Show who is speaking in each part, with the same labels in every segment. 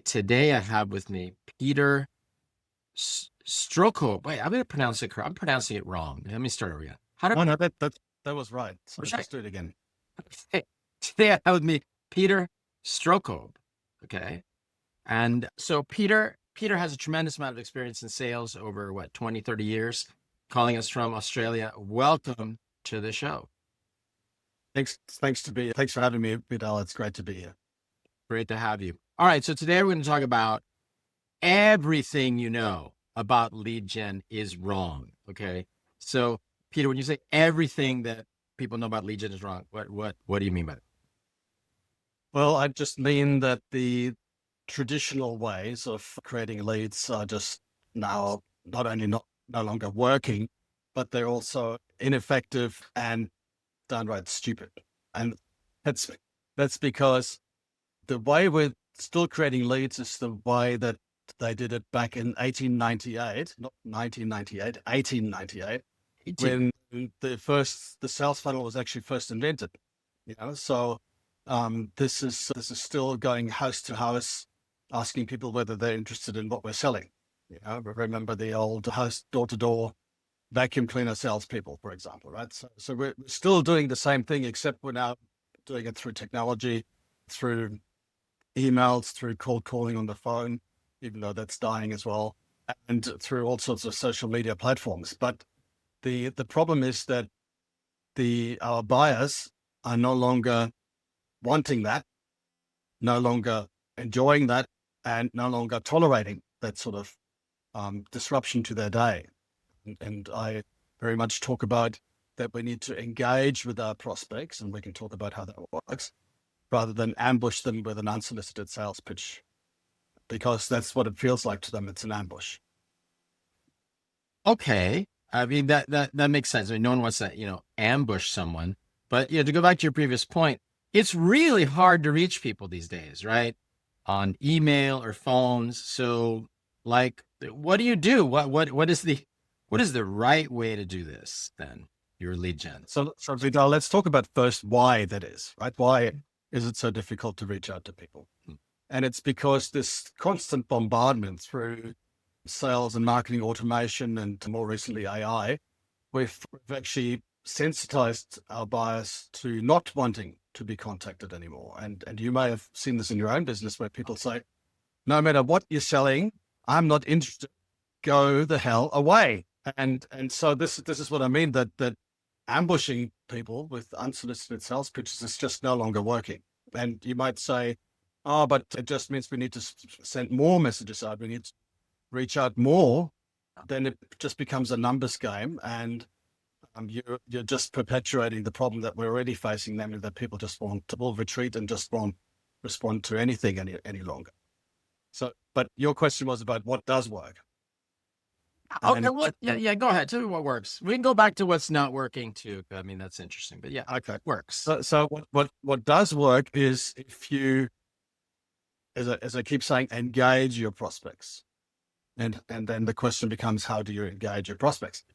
Speaker 1: Today I have with me Peter Strohkorb. Wait, I'm going to pronounce it correct. I'm pronouncing it wrong. Let me start over again. How do
Speaker 2: No, that was right. So
Speaker 1: I
Speaker 2: just do it again.
Speaker 1: today I have with me Peter Strohkorb. Okay. And so Peter has a tremendous amount of experience in sales over 20, 30 years, calling us from Australia. Welcome to the show.
Speaker 2: Thanks for having me, Vidal. It's great to be here.
Speaker 1: Great to have you. All right. So today we're going to talk about everything you know about lead gen is wrong. Okay. So Peter, when you say everything that people know about lead gen is wrong, what do you mean by that?
Speaker 2: Well, I just mean that the traditional ways of creating leads are just now not only no longer working, but they're also ineffective and downright stupid. And that's that's because the way we're still creating leads is the way that they did it back in 1898, not 1998, 1898,
Speaker 1: 18.
Speaker 2: when the sales funnel was actually first invented. So this is still going house to house, asking people whether they're interested in what we're selling. Remember the old house door to door vacuum cleaner salespeople, for example, right? So we're still doing the same thing, except we're now doing it through technology, through emails, through cold calling on the phone, even though that's dying as well, and through all sorts of social media platforms. But the problem is that our buyers are no longer wanting that, no longer enjoying that, and no longer tolerating that sort of disruption to their day. And I very much talk about that we need to engage with our prospects, and we can talk about how that works, rather than ambush them with an unsolicited sales pitch, because that's what it feels like to them. It's an ambush.
Speaker 1: Okay. I mean, that makes sense. I mean, no one wants to, ambush someone, but to go back to your previous point, it's really hard to reach people these days, right? On email or phones. So like, what do you do? What is the right way to do this then? Your lead gen.
Speaker 2: So Vidal, let's talk about first why that is, right? Why is it so difficult to reach out to people? And it's because this constant bombardment through sales and marketing automation, and more recently AI, we've actually sensitized our buyers to not wanting to be contacted anymore. And you may have seen this in your own business, where people say, no matter what you're selling, I'm not interested. Go the hell away. And so this is what I mean, that ambushing people with unsolicited sales pitches is just no longer working. And you might say, oh, but it just means we need to send more messages out. We need to reach out more. Then it just becomes a numbers game, and you're just perpetuating the problem that we're already facing, namely that people just will retreat and just won't respond to anything any longer. So, but your question was about what does work.
Speaker 1: Okay, yeah, go ahead. Tell me what works. We can go back to what's not working too. I mean, that's interesting, but yeah,
Speaker 2: Okay,
Speaker 1: works.
Speaker 2: So what does work is if you, as I keep saying, engage your prospects, and then the question becomes, how do you engage your prospects?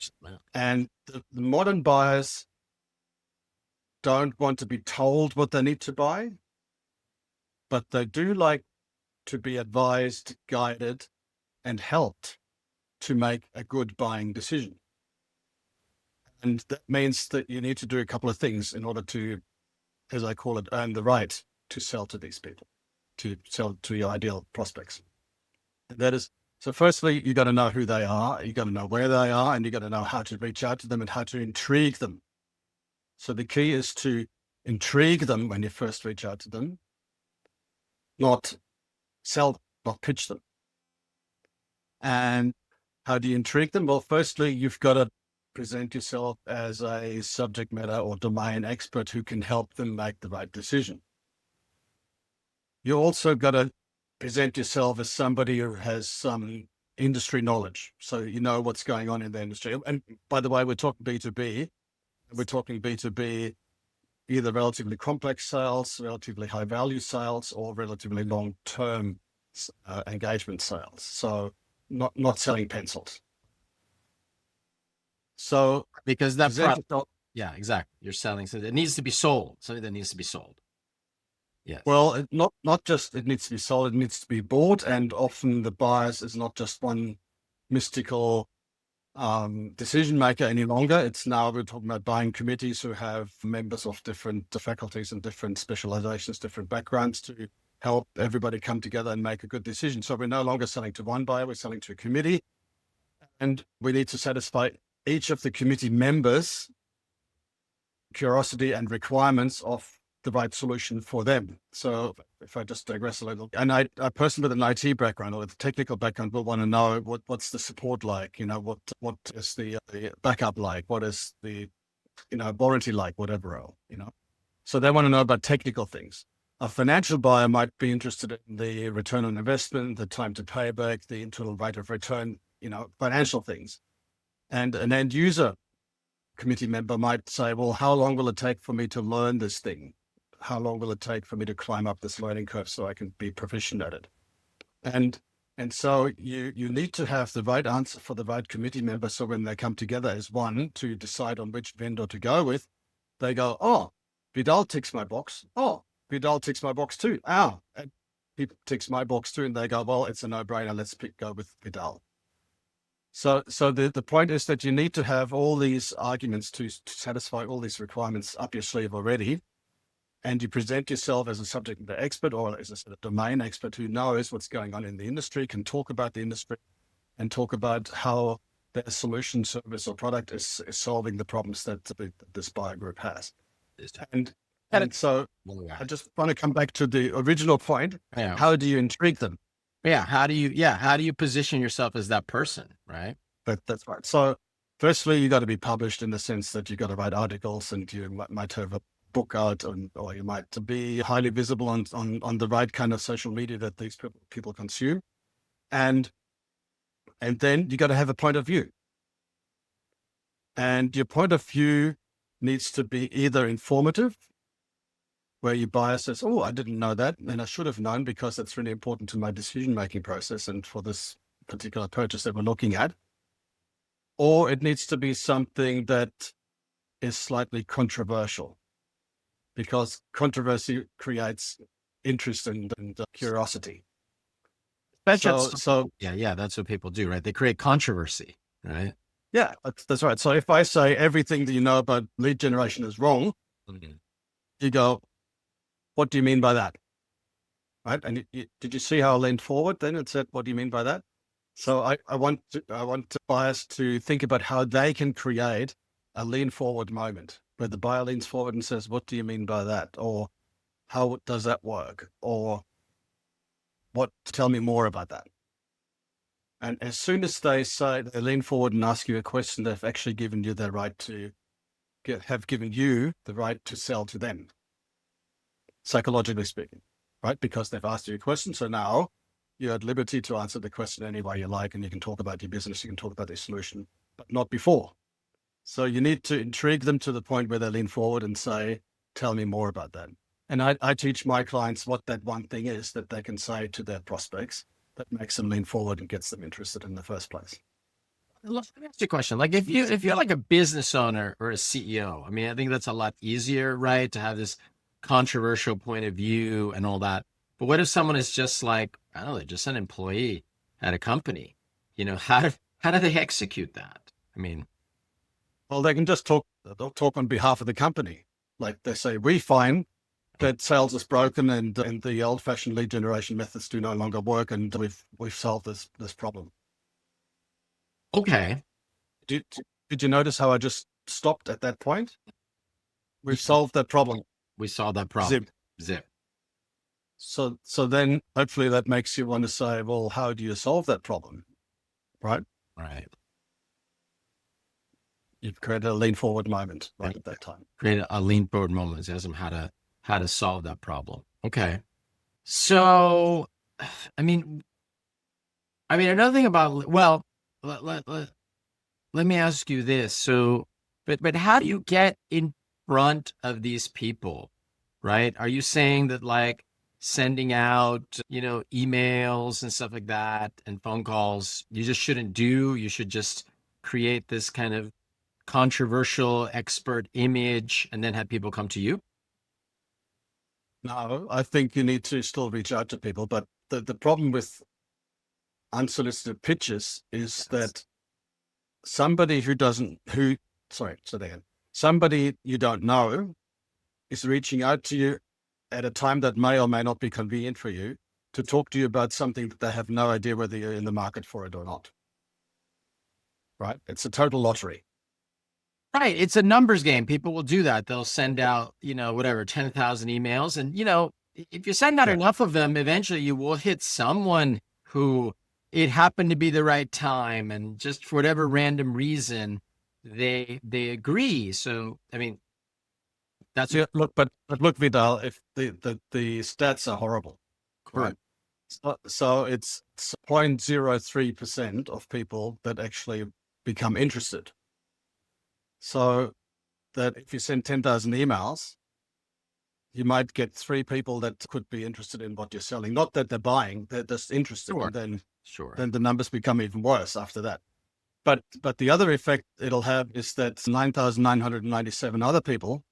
Speaker 2: And the modern buyers don't want to be told what they need to buy, but they do like to be advised, guided, and helped to make a good buying decision. And that means that you need to do a couple of things in order to, as I call it, earn the right to sell to these people, to sell to your ideal prospects. And that is, so firstly, you got to know who they are, you got to know where they are, and you got to know how to reach out to them and how to intrigue them. So the key is to intrigue them when you first reach out to them, not sell them, not pitch them. And how do you intrigue them? Well, firstly, you've got to present yourself as a subject matter or domain expert who can help them make the right decision. You also got to present yourself as somebody who has some industry knowledge, so you know what's going on in the industry. And by the way, we're talking B2B. We're talking B2B, either relatively complex sales, relatively high value sales, or relatively long-term engagement sales. So not selling pencils. So
Speaker 1: because that product, yeah, exactly. You're selling something that needs to be sold, something that needs to be sold. Yes.
Speaker 2: Well, not just it needs to be sold, it needs to be bought, and often the buyers is not just one mystical decision maker any longer. It's now we're talking about buying committees who have members of different faculties and different specializations, different backgrounds to help everybody come together and make a good decision. So we're no longer selling to one buyer, we're selling to a committee, and we need to satisfy each of the committee members' curiosity and requirements of the right solution for them. So if I just digress a little, and a person with an IT background or with a technical background will want to know what's the support like, what is the backup like, what is the, warranty like, whatever else, So they want to know about technical things. A financial buyer might be interested in the return on investment, the time to pay back, the internal rate of return, financial things. And an end user committee member might say, well, how long will it take for me to learn this thing? How long will it take for me to climb up this learning curve so I can be proficient at it? And so you need to have the right answer for the right committee member. So when they come together as one to decide on which vendor to go with, they go, oh, Vidal ticks my box. Oh, Vidal ticks my box too. Ah, and he ticks my box too. And they go, well, it's a no-brainer. Let's go with Vidal. So the point is that you need to have all these arguments to satisfy all these requirements up your sleeve already. And you present yourself as a subject matter expert or as a domain expert who knows what's going on in the industry, can talk about the industry and talk about how their solution, service, or product is solving the problems that this buyer group has. And so I just want to come back to the original point.
Speaker 1: Yeah.
Speaker 2: How do you intrigue them?
Speaker 1: Yeah. How do you position yourself as that person? Right.
Speaker 2: That's right. So firstly, you got to be published in the sense that you got to write articles and you might have a book out or you might be highly visible on the right kind of social media that these people consume. And then you got to have a point of view. And your point of view needs to be either informative, where your buyer says, oh, I didn't know that, and I should have known because that's really important to my decision-making process and for this particular purchase that we're looking at. Or it needs to be something that is slightly controversial, because controversy creates interest and curiosity.
Speaker 1: So that's what people do, right? They create controversy, right?
Speaker 2: Yeah, that's right. So if I say everything that you know about lead generation is wrong, you go, what do you mean by that? Right? And did you see how I leaned forward then and said, what do you mean by that? So I want buyers to think about how they can create a lean forward moment where the buyer leans forward and says, what do you mean by that? Or how does that work? Or tell me more about that. And as soon as they lean forward and ask you a question, they've actually given you the right to given you the right to sell to them, psychologically speaking, right? Because they've asked you a question. So now you're at liberty to answer the question any way you like, and you can talk about your business, you can talk about their solution, but not before. So you need to intrigue them to the point where they lean forward and say, tell me more about that. And I teach my clients what that one thing is that they can say to their prospects that makes them lean forward and gets them interested in the first place.
Speaker 1: Let me ask you a question. Like if you're like a business owner or a CEO, I mean, I think that's a lot easier, right? To have this controversial point of view and all that. But what if someone is just like, I don't know, just an employee at a company? How do they execute that? I mean,
Speaker 2: well, they can just talk on behalf of the company. Like they say, we find that sales is broken and the old fashioned lead generation methods do no longer work. And we've solved this problem.
Speaker 1: Okay.
Speaker 2: Did you notice how I just stopped at that point? We've solved that problem.
Speaker 1: We solved that problem. Zip.
Speaker 2: So then hopefully that makes you want to say, well, how do you solve that problem? Right?
Speaker 1: Right.
Speaker 2: You've created a lean forward moment right at that time.
Speaker 1: Create a lean forward moment as them how to solve that problem. Okay. So, I mean, another thing about, well, let me ask you this. So, but how do you get in front of these people, right? Are you saying that like sending out, emails and stuff like that and phone calls, you just shouldn't do? You should just create this kind of controversial expert image and then have people come to you?
Speaker 2: No, I think you need to still reach out to people, but the problem with unsolicited pitches is that somebody somebody you don't know is reaching out to you at a time that may or may not be convenient for you to talk to you about something that they have no idea whether you're in the market for it or not. Right? It's a total lottery.
Speaker 1: Right. It's a numbers game. People will do that. They'll send out, whatever, 10,000 emails. And, if you send out
Speaker 2: Yeah.
Speaker 1: enough of them, eventually you will hit someone who it happened to be the right time. And just for whatever random reason, they agree. So, I mean, that's
Speaker 2: Yeah, but look, Vidal, if the stats are horrible,
Speaker 1: correct.
Speaker 2: right? So it's 0.03% of people that actually become interested. So that if you send 10,000 emails, you might get 3 people that could be interested in what you're selling. Not that they're buying, they're just interested.
Speaker 1: Sure.
Speaker 2: And
Speaker 1: Sure.
Speaker 2: then the numbers become even worse after that. But the other effect it'll have is that 9,997 other people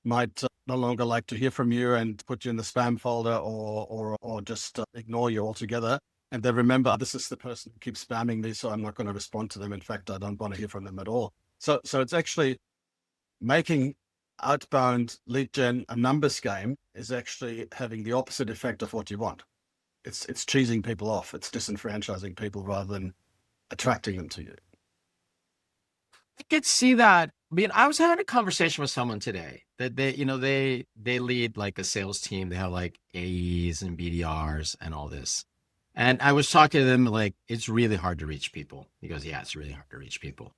Speaker 2: might no longer like to hear from you and put you in the spam folder or just ignore you altogether. And they remember, this is the person who keeps spamming me, so I'm not going to respond to them. In fact, I don't want to hear from them at all. So it's actually making outbound lead gen a numbers game is actually having the opposite effect of what you want. It's cheesing people off. It's disenfranchising people rather than attracting them to you.
Speaker 1: I could see that. I mean, I was having a conversation with someone today that they lead like a sales team. They have like AEs and BDRs and all this. And I was talking to them like, it's really hard to reach people. He goes, yeah, it's really hard to reach people.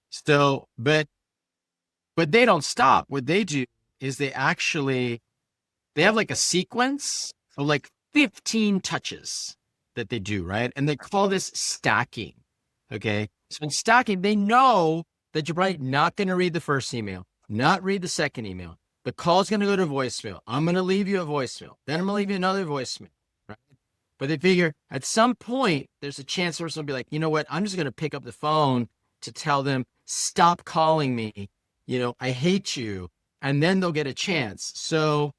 Speaker 1: Still, but they don't stop. What they do is they have like a sequence of like 15 touches that they do, right? And they call this stacking. Okay. So in stacking, they know that you're probably not going to read the first email, not read the second email. The call's going to go to voicemail. I'm going to leave you a voicemail. Then I'm going to leave you another voicemail, right? But they figure at some point, there's a chance where someone will be like, you know what? I'm just going to pick up the phone to tell them, stop calling me. I hate you. And then they'll get a chance. So,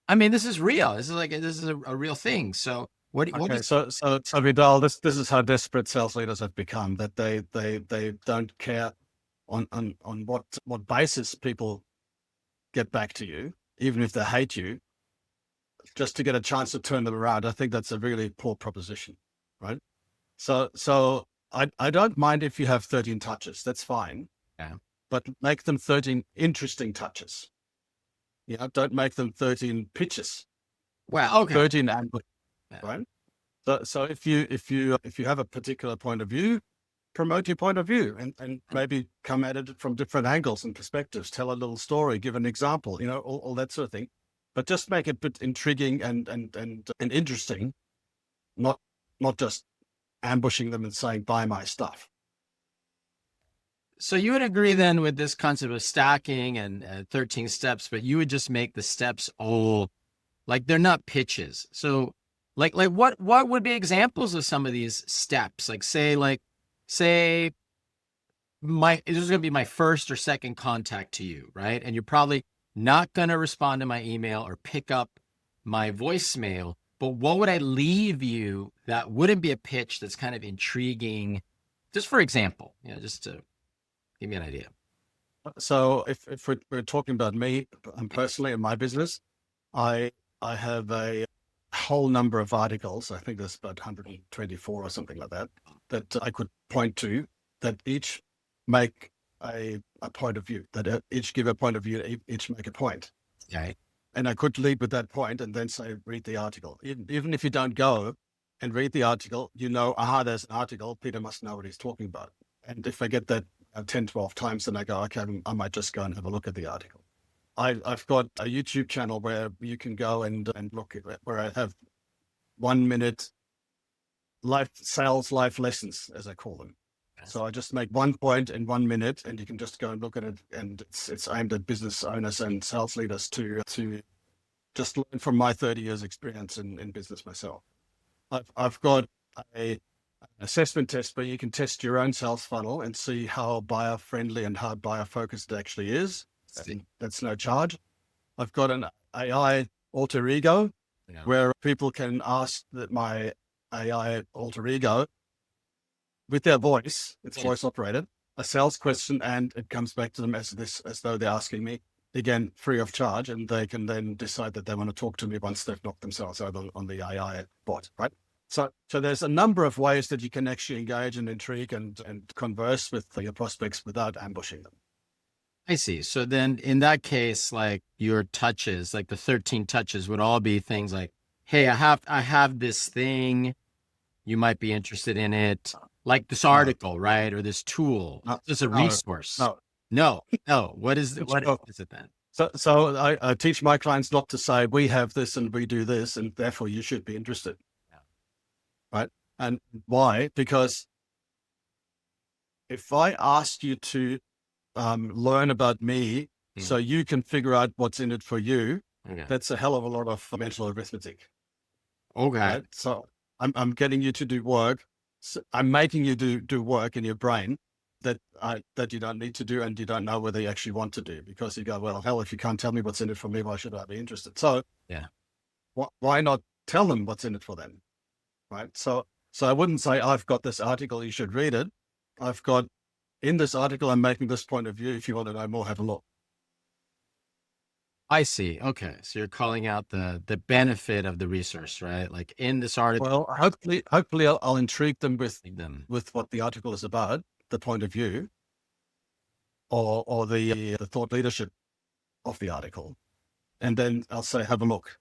Speaker 1: I mean, this is real. This is a real thing. So
Speaker 2: So Vidal, this is how desperate sales leaders have become, that they don't care on what basis people get back to you, even if they hate you, just to get a chance to turn them around. I think that's a really poor proposition, right? So I don't mind if you have 13 touches, that's fine.
Speaker 1: Yeah.
Speaker 2: But make them 13 interesting touches. Don't make them 13 pitches.
Speaker 1: Wow. Okay.
Speaker 2: 13 ambush, right? So if you have a particular point of view, promote your point of view and maybe come at it from different angles and perspectives. Tell a little story, give an example, all that sort of thing. But just make it a bit intriguing and interesting, not just ambushing them and saying, buy my stuff.
Speaker 1: So you would agree then with this concept of stacking and 13 steps, but you would just make the steps all like they're not pitches. So like what would be examples of some of these steps? Like say this is going to be my first or second contact to you, right? And you're probably not going to respond to my email or pick up my voicemail, but what would I leave you that wouldn't be a pitch that's kind of intriguing? Just for example, just to give me an idea.
Speaker 2: So if we're talking about me personally in my business, I have a whole number of articles. I think there's about 124 or something like that I could point to that each make a point of view, that each give a point of view, each make a point.
Speaker 1: Okay.
Speaker 2: And I could lead with that point and then say, read the article. Even if you don't go and read the article, there's an article, Peter must know what he's talking about. And if I get that 10, 12 times, then I go, okay, I might just go and have a look at the article. I've got a YouTube channel where you can go and look at it, where I have 1 minute sales life lessons, as I call them. So I just make one point in 1 minute, and you can just go and look at it. And it's aimed at business owners and sales leaders to just learn from my 30 years experience in business myself. I've got an assessment test where you can test your own sales funnel and see how buyer friendly and how buyer focused it actually is. That's no charge. I've got an AI alter ego,
Speaker 1: Yeah.
Speaker 2: where people can ask that my AI alter ego with their voice, it's voice operated, a sales question, and it comes back to them as though they're asking me, again, free of charge, and they can then decide that they want to talk to me once they've knocked themselves over on the AI bot, right? So there's a number of ways that you can actually engage and intrigue and converse with your prospects without ambushing them.
Speaker 1: I see. So then in that case, like your touches, like the 13 touches would all be things like, hey, I have this thing. You might be interested in it. Like this
Speaker 2: No,
Speaker 1: article, right? Or this tool.
Speaker 2: no,
Speaker 1: This is a
Speaker 2: no,
Speaker 1: resource.
Speaker 2: no.
Speaker 1: No, no. What is
Speaker 2: So,
Speaker 1: it then?
Speaker 2: so I teach my clients not to say, we have this and we do this, and therefore you should be interested.
Speaker 1: Yeah.
Speaker 2: Right? And why? Because if I ask you to learn about me so you can figure out what's in it for you,
Speaker 1: Okay.
Speaker 2: that's a hell of a lot of mental arithmetic.
Speaker 1: Okay.
Speaker 2: Right? So I'm getting you to do work. So I'm making you do work in your brain that you don't need to do and you don't know whether you actually want to do, because you go, well, hell, if you can't tell me what's in it for me, why should I be interested? So
Speaker 1: Yeah.
Speaker 2: why not tell them what's in it for them? Right? So I wouldn't say, I've got this article, you should read it. I've got, in this article, I'm making this point of view. If you want to know more, have a look.
Speaker 1: I see. Okay. So you're calling out the benefit of the resource, right? Like in this article.
Speaker 2: Well, hopefully I'll intrigue them
Speaker 1: Them.
Speaker 2: with what the article is about, the point of view, or the thought leadership of the article. And then I'll say, have a look.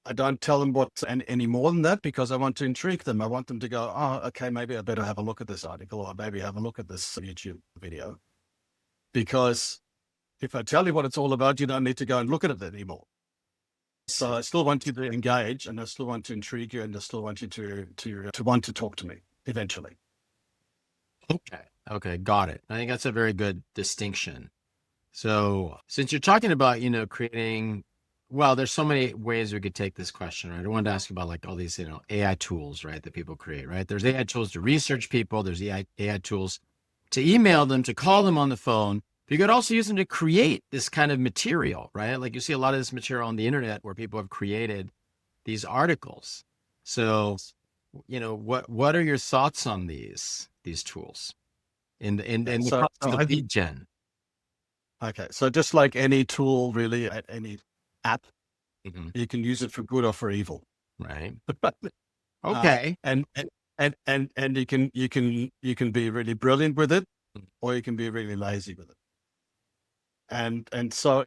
Speaker 2: I don't tell them what any more than that, because I want to intrigue them. I want them to go, oh, okay, maybe I better have a look at this article, or maybe have a look at this YouTube video. Because if I tell you what it's all about, you don't need to go and look at it anymore. So I still want you to engage, and I still want to intrigue you, and I still want you to want to talk to me eventually.
Speaker 1: Okay. Okay. Got it. I think that's a very good distinction. So since you're talking about, creating, well, there's so many ways we could take this question, right? I wanted to ask about like all these, AI tools, right, that people create, right? There's AI tools to research people. There's AI tools to email them, to call them on the phone. But you could also use them to create this kind of material, right? Like you see a lot of this material on the internet where people have created these articles. So, what are your thoughts on these tools in the lead gen?
Speaker 2: Okay, so just like any tool, really, at any app,
Speaker 1: Mm-hmm.
Speaker 2: you can use it for good or for evil.
Speaker 1: Right. Okay.
Speaker 2: And you can be really brilliant with it, or you can be really lazy with it. And so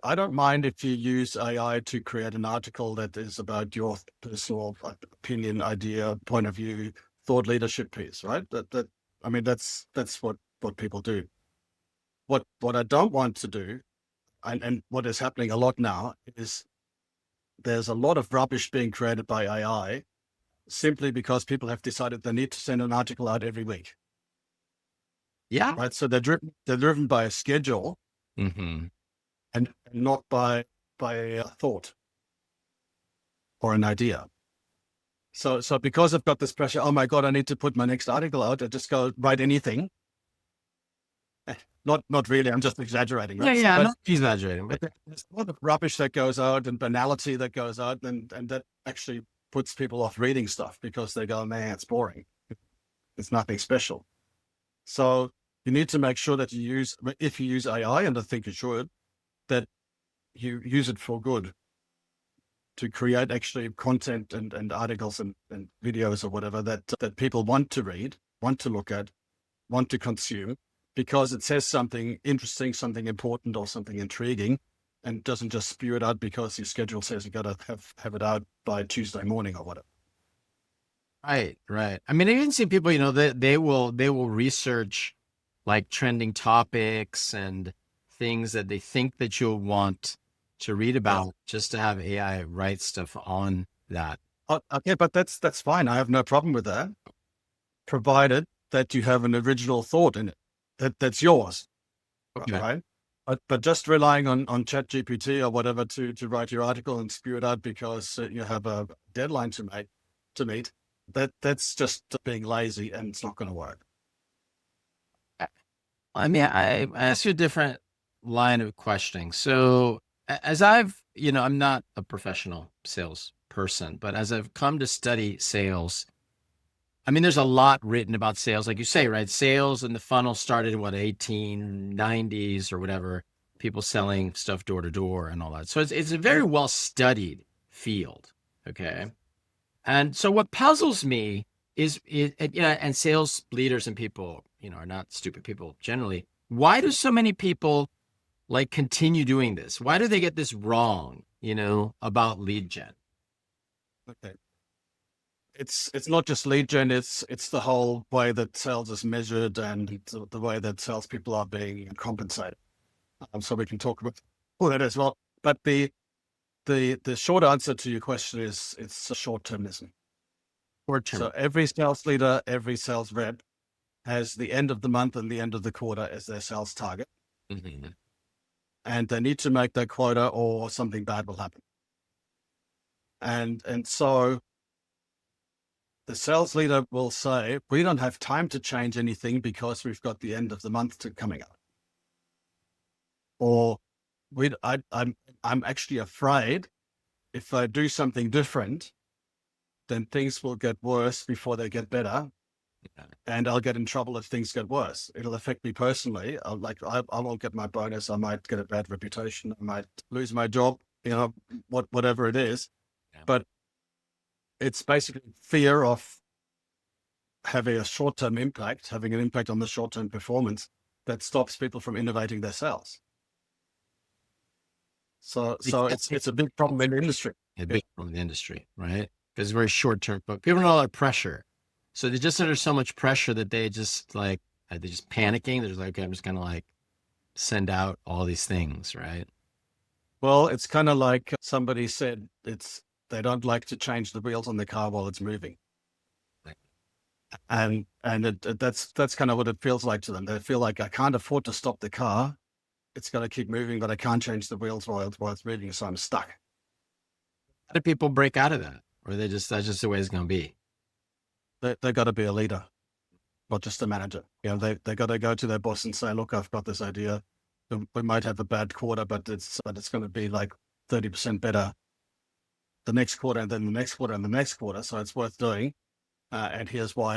Speaker 2: I don't mind if you use AI to create an article that is about your personal opinion, idea, point of view, thought leadership piece, right? That's what people do. What I don't want to do, and what is happening a lot now, is there's a lot of rubbish being created by AI simply because people have decided they need to send an article out every week.
Speaker 1: Yeah.
Speaker 2: Right. So they're driven by a schedule,
Speaker 1: Mm-hmm.
Speaker 2: and not by a thought or an idea. So because I've got this pressure, oh my God, I need to put my next article out, I just go write anything. Not really. I'm just exaggerating. Right?
Speaker 1: Yeah,
Speaker 2: but,
Speaker 1: not exaggerating, but
Speaker 2: there's a lot of rubbish that goes out and banality that goes out, and that actually puts people off reading stuff, because they go, man, it's boring. It's nothing special. So you need to make sure that if you use AI, and I think you should, that you use it for good, to create actually content and articles and videos or whatever that people want to read, want to look at, want to consume, because it says something interesting, something important, or something intriguing, and doesn't just spew it out because your schedule says you got to have it out by Tuesday morning or whatever.
Speaker 1: right. I mean, I even see people, they will research like trending topics and things that they think that you'll want to read about, just to have AI write stuff on that.
Speaker 2: Okay, but that's fine. I have no problem with that, provided that you have an original thought in it that's yours.
Speaker 1: Okay.
Speaker 2: Right? But just relying on ChatGPT or whatever to write your article and spew it out because you have a deadline to meet, that's just being lazy, and it's not going to work.
Speaker 1: I mean, I asked you a different line of questioning. So as I've, I'm not a professional sales person, but as I've come to study sales, I mean, there's a lot written about sales, like you say, right? Sales and the funnel started in what, 1890s or whatever, people selling stuff door to door and all that. So it's a very well studied field. Okay. And so what puzzles me is, and sales leaders and people, are not stupid people generally. Why do so many people like continue doing this? Why do they get this wrong, about lead gen?
Speaker 2: Okay. It's not just lead gen, it's the whole way that sales is measured and the way that salespeople are being compensated. So we can talk about all that as well. But the short answer to your question is it's a short-termism.
Speaker 1: Short term.
Speaker 2: So every sales leader, every sales rep has the end of the month and the end of the quarter as their sales target.
Speaker 1: Mhm.
Speaker 2: And they need to make their quota or something bad will happen. And so the sales leader will say, we don't have time to change anything because we've got the end of the month coming up. Or I'm actually afraid if I do something different, then things will get worse before they get better.
Speaker 1: Yeah.
Speaker 2: And I'll get in trouble if things get worse. It'll affect me personally. I won't get my bonus. I might get a bad reputation. I might lose my job, whatever it is.
Speaker 1: Yeah.
Speaker 2: But it's basically fear of having a short-term impact, having an impact on the short-term performance that stops people from innovating their sales. So it's a big problem in the industry.
Speaker 1: A big problem in the industry, right? Because it's very short term, but people are under a lot of pressure. So they're just under so much pressure that they just like, they're just panicking. They're just like, okay, I'm just going to like send out all these things, right?
Speaker 2: Well, it's kind of like somebody said, they don't like to change the wheels on the car while it's moving.
Speaker 1: Right.
Speaker 2: And that's kind of what it feels like to them. They feel like I can't afford to stop the car. It's going to keep moving, but I can't change the wheels while it's moving. So I'm stuck.
Speaker 1: How do people break out of that? Or that's just the way it's going to be?
Speaker 2: They got to be a leader, not just a manager. They got to go to their boss and say, look, I've got this idea. We might have a bad quarter, but it's going to be like 30% better the next quarter and then the next quarter and the next quarter. So it's worth doing. And here's why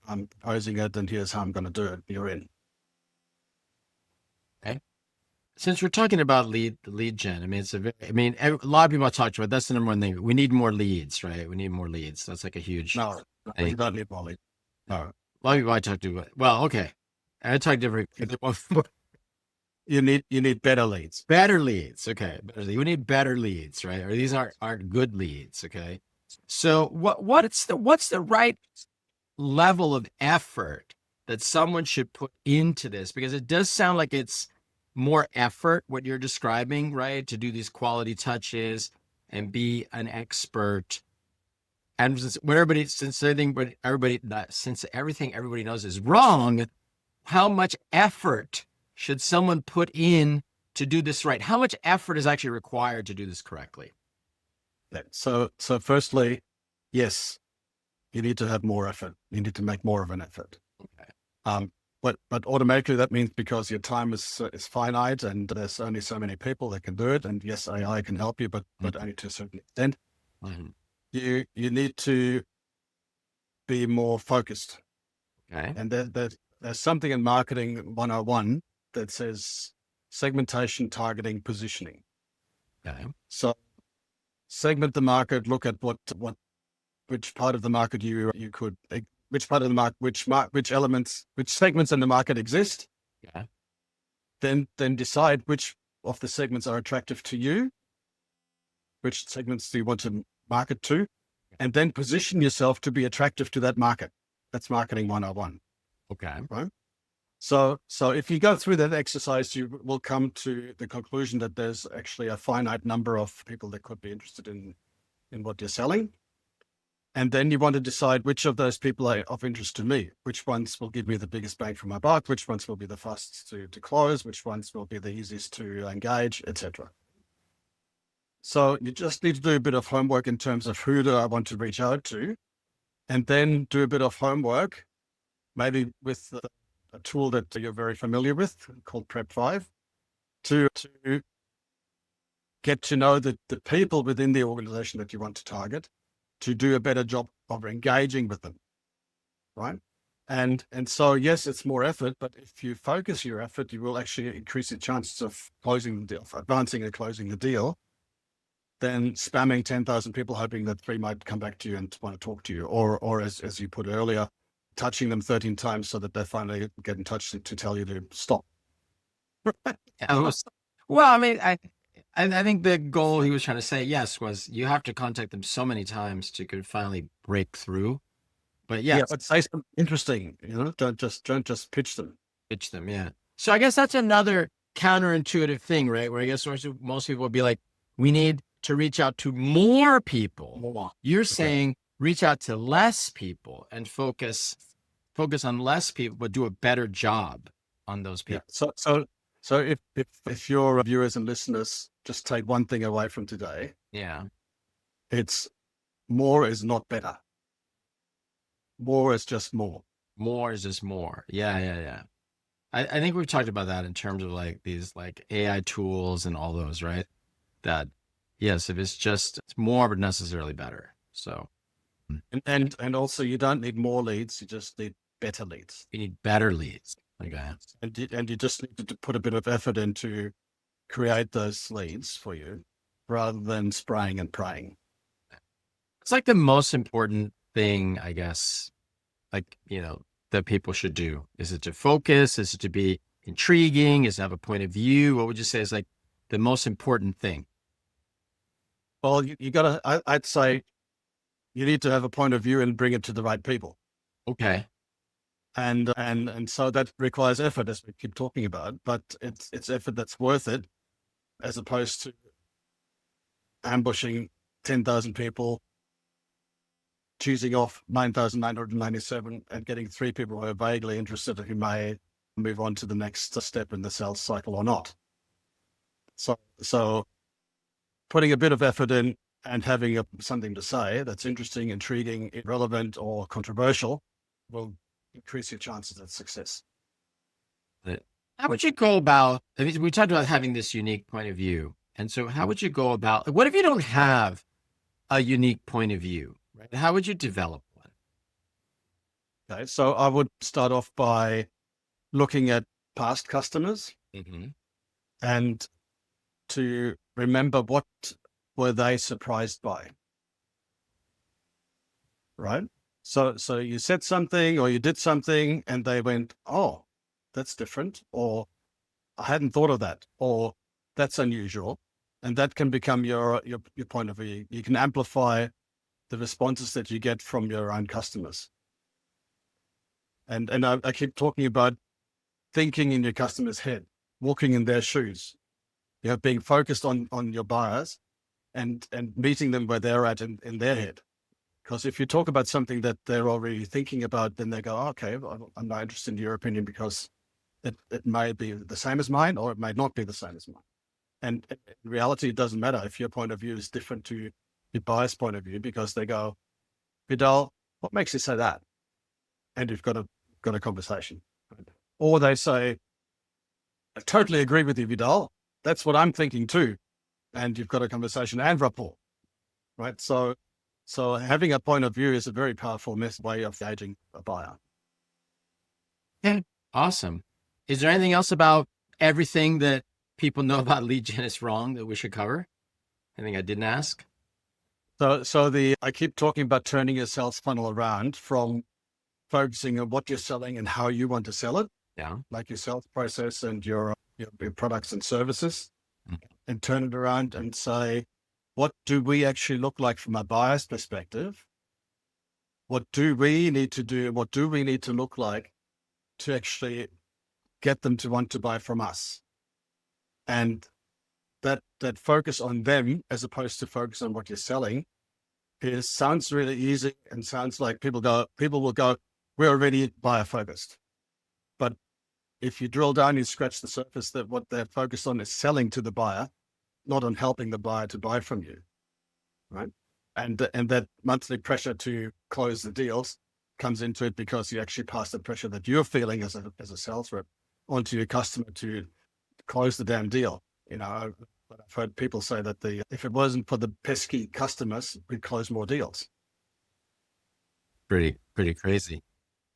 Speaker 2: I'm proposing it, and here's how I'm going to do it. You're in.
Speaker 1: Okay. Since we're talking about lead gen, I mean, a lot of people I talked about, that's the number one thing. We need more leads, right? We need more leads. That's like a huge
Speaker 2: No,
Speaker 1: thing.
Speaker 2: you don't need more lead. No.
Speaker 1: A lot of people I talk to, well, okay. I talk different.
Speaker 2: You need better leads.
Speaker 1: Better leads. Okay. We need better leads, right? Or these aren't good leads. Okay. So what's the right level of effort that someone should put into this? Because it does sound like it's more effort, what you're describing, right? To do these quality touches and be an expert. And since everything everybody knows is wrong, how much effort should someone put in to do this right? How much effort is actually required to do this correctly?
Speaker 2: So firstly, yes, you need to have more effort. You need to make more of an effort.
Speaker 1: Okay.
Speaker 2: But automatically that means because your time is finite and there's only so many people that can do it. And yes, AI can help you, but only to a certain extent.
Speaker 1: Mm-hmm.
Speaker 2: You need to be more focused.
Speaker 1: Okay.
Speaker 2: And there's something in marketing 101 that says segmentation, targeting, positioning.
Speaker 1: Okay.
Speaker 2: So segment the market, look at which part of the market you could, which part of the market, which elements, which segments in the market exist.
Speaker 1: Yeah.
Speaker 2: Then decide which of the segments are attractive to you, which segments do you want to market to, and then position yourself to be attractive to that market. That's marketing 101.
Speaker 1: Okay.
Speaker 2: Right? So if you go through that exercise, you will come to the conclusion that there's actually a finite number of people that could be interested in what you're selling. And then you want to decide which of those people are of interest to me, which ones will give me the biggest bang for my buck, which ones will be the fastest to close, which ones will be the easiest to engage, etc. So you just need to do a bit of homework in terms of who do I want to reach out to, and then do a bit of homework, maybe with a tool that you're very familiar with called Prep 5, to get to know the people within the organization that you want to target, to do a better job of engaging with them, right? And so, yes, it's more effort, but if you focus your effort, you will actually increase your chances of closing the deal, of advancing and closing the deal, than spamming 10,000 people hoping that 3 might come back to you and want to talk to you, or as you put earlier, touching them 13 times so that they finally get in touch to tell you to stop.
Speaker 1: Well, I mean, I think the goal he was trying to say, yes, was you have to contact them so many times to could finally break through. But
Speaker 2: Yeah,
Speaker 1: yes,
Speaker 2: but say something interesting, don't just pitch them.
Speaker 1: pitch them. Yeah. So I guess that's another counterintuitive thing, right? Where I guess most people would be like, we need to reach out to more people.
Speaker 2: More.
Speaker 1: You're
Speaker 2: Okay.
Speaker 1: saying reach out to less people and focus on less people, but do a better job on those
Speaker 2: Yeah.
Speaker 1: people.
Speaker 2: So if your viewers and listeners just take one thing away from today,
Speaker 1: Yeah.
Speaker 2: it's more is not better. More is just more.
Speaker 1: More is just more. Yeah. I think we've talked about that in terms of like these like AI tools and all those, right? That yes, if it's more, but necessarily better. So
Speaker 2: And also you don't need more leads, you just need better leads.
Speaker 1: you need better leads. Okay.
Speaker 2: And you just need to put a bit of effort into create those leads for you rather than spraying and praying.
Speaker 1: It's like the most important thing, I guess, like, that people should do. Is it to focus? Is it to be intriguing? Is it to have a point of view? What would you say is like the most important thing?
Speaker 2: Well, you gotta, I'd say you need to have a point of view and bring it to the right people.
Speaker 1: Okay.
Speaker 2: And so that requires effort, as we keep talking about, but it's effort that's worth it, as opposed to ambushing 10,000 people, choosing off 9,997 and getting 3 people who are vaguely interested who may move on to the next step in the sales cycle or not. So putting a bit of effort in and having something to say that's interesting, intriguing, relevant, or controversial will increase your chances of success.
Speaker 1: How would you go about, I mean, we talked about having this unique point of view. And so how would you go about, what if you don't have a unique point of view, right? How would you develop one?
Speaker 2: Okay, so I would start off by looking at past customers and to remember what were they surprised by, right? So you said something or you did something and they went, oh, that's different, or I hadn't thought of that, or that's unusual. And that can become your point of view. You can amplify the responses that you get from your own customers. And I keep talking about thinking in your customer's head, walking in their shoes, being focused on your buyers and meeting them where they're at in their head. Because if you talk about something that they're already thinking about, then they go, oh, okay, I'm not interested in your opinion because it may be the same as mine, or it may not be the same as mine. And in reality, it doesn't matter if your point of view is different to your buyer's point of view, because they go, Vidal, what makes you say that? And you've got a conversation. Or they say, I totally agree with you, Vidal. That's what I'm thinking too. And you've got a conversation and rapport, right? So having a point of view is a very powerful way of gauging a buyer.
Speaker 1: Yeah. Awesome. Is there anything else about everything that people know about lead gen is wrong that we should cover? Anything I didn't ask?
Speaker 2: So I keep talking about turning your sales funnel around from focusing on what you're selling and how you want to sell it.
Speaker 1: Yeah.
Speaker 2: Like your sales process and your products and services, and turn it around and say, what do we actually look like from a buyer's perspective? What do we need to do? What do we need to look like to actually get them to want to buy from us? And that focus on them as opposed to focus on what you're selling sounds really easy and sounds like people will go, we're already buyer focused. But if you drill down, you scratch the surface, that what they're focused on is selling to the buyer, not on helping the buyer to buy from you, right? And that monthly pressure to close the deals comes into it because you actually pass the pressure that you're feeling as a sales rep onto your customer to close the damn deal. But I've heard people say that if it wasn't for the pesky customers, we'd close more deals.
Speaker 1: Pretty crazy.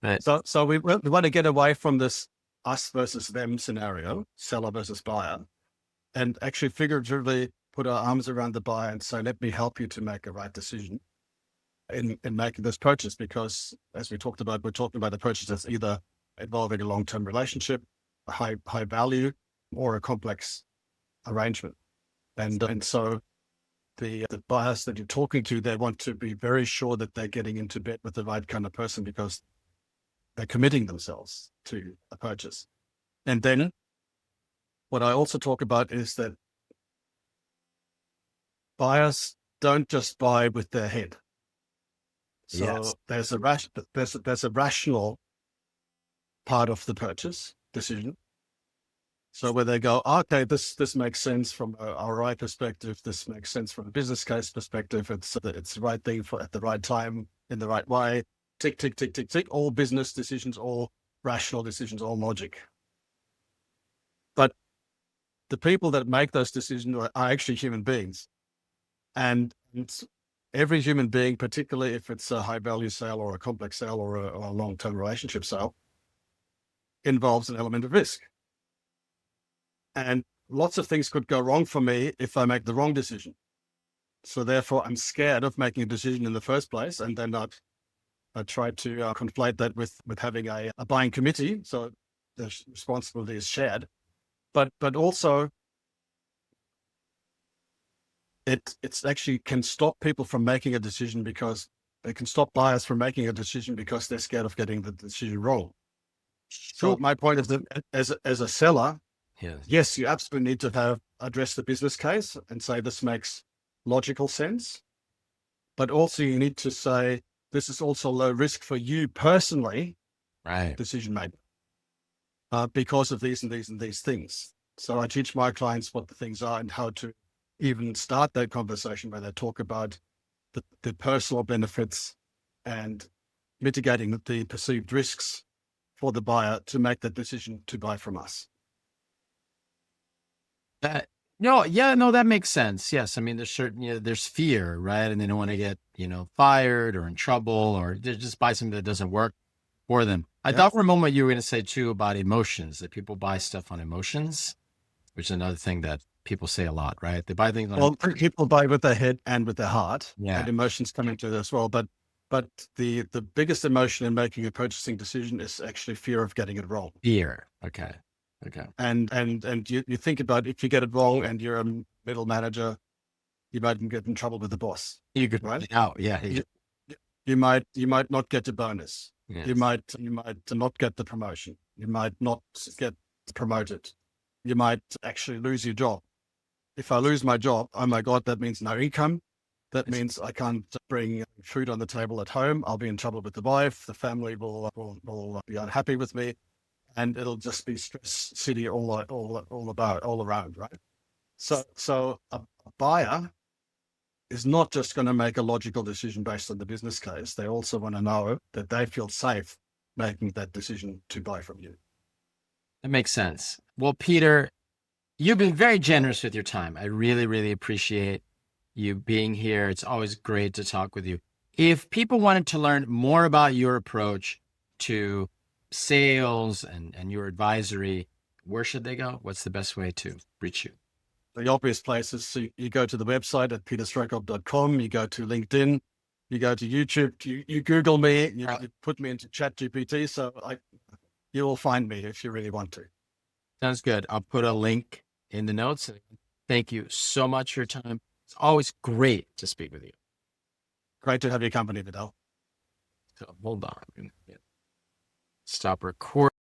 Speaker 1: But
Speaker 2: So we want to get away from this us versus them scenario, seller versus buyer, and actually figuratively put our arms around the buyer and say, let me help you to make a right decision in making this purchase. Because as we talked about, we're talking about a purchase that's either involving a long-term relationship, a high value, or a complex arrangement. And so the buyers that you're talking to, they want to be very sure that they're getting into bed with the right kind of person, because they're committing themselves to a purchase. And then what I also talk about is that buyers don't just buy with their head. So
Speaker 1: yes.
Speaker 2: there's a rational part of the purchase decision. So where they go, okay, this makes sense from a ROI perspective. This makes sense from a business case perspective. It's the right thing at the right time, in the right way. Tick, tick, tick, tick, tick. All business decisions, all rational decisions, all logic. But the people that make those decisions are actually human beings. And every human being, particularly if it's a high value sale or a complex sale or a long-term relationship sale, involves an element of risk. And lots of things could go wrong for me if I make the wrong decision. So therefore, I'm scared of making a decision in the first place. And then I try to conflate that with having a buying committee. So the responsibility is shared. But also, it's actually can stop people from making a decision, because they can stop buyers from making a decision because they're scared of getting the decision wrong. So my point is that as a seller, yes, you absolutely need to address the business case and say this makes logical sense. But also you need to say this is also low risk for you personally,
Speaker 1: right.
Speaker 2: decision maker, because of these and these and these things. So I teach my clients what the things are and how to even start that conversation where they talk about the personal benefits and mitigating the perceived risks for the buyer to make that decision to buy from us.
Speaker 1: That makes sense. Yes. I mean, there's certain, there's fear, right? And they don't want to get, fired or in trouble, or they just buy something that doesn't work for them. I thought for a moment you were going to say too about emotions, that people buy stuff on emotions, which is another thing that people say a lot, right? They buy things on
Speaker 2: people buy with their head and with their heart,
Speaker 1: Yeah.
Speaker 2: and emotions come into it as well. But the biggest emotion in making a purchasing decision is actually fear of getting it wrong.
Speaker 1: fear. Okay.
Speaker 2: And you think about, if you get it wrong and you're a middle manager, you might get in trouble with the boss.
Speaker 1: You could
Speaker 2: Right?
Speaker 1: out. Yeah.
Speaker 2: You might not get the bonus.
Speaker 1: Yes.
Speaker 2: You might not get the promotion. You might not get promoted. You might actually lose your job. If I lose my job, oh my God, that means no income. That means I can't bring food on the table at home. I'll be in trouble with the wife. The family will be unhappy with me, and it'll just be stress city all around, right? So a buyer is not just going to make a logical decision based on the business case. They also want to know that they feel safe making that decision to buy from you.
Speaker 1: That makes sense. Well, Peter, you've been very generous with your time. I really, really appreciate you being here. It's always great to talk with you. If people wanted to learn more about your approach to sales and your advisory, where should they go? What's the best way to reach you?
Speaker 2: The obvious places, you go to the website at peterstrohkorb.com, you go to LinkedIn, you go to YouTube, you Google me, you put me into ChatGPT, so you will find me if you really want to.
Speaker 1: Sounds good. I'll put a link in the notes. Thank you so much for your time. It's always great to speak with you.
Speaker 2: Great to have your company, Vidal.
Speaker 1: So hold on. Stop recording.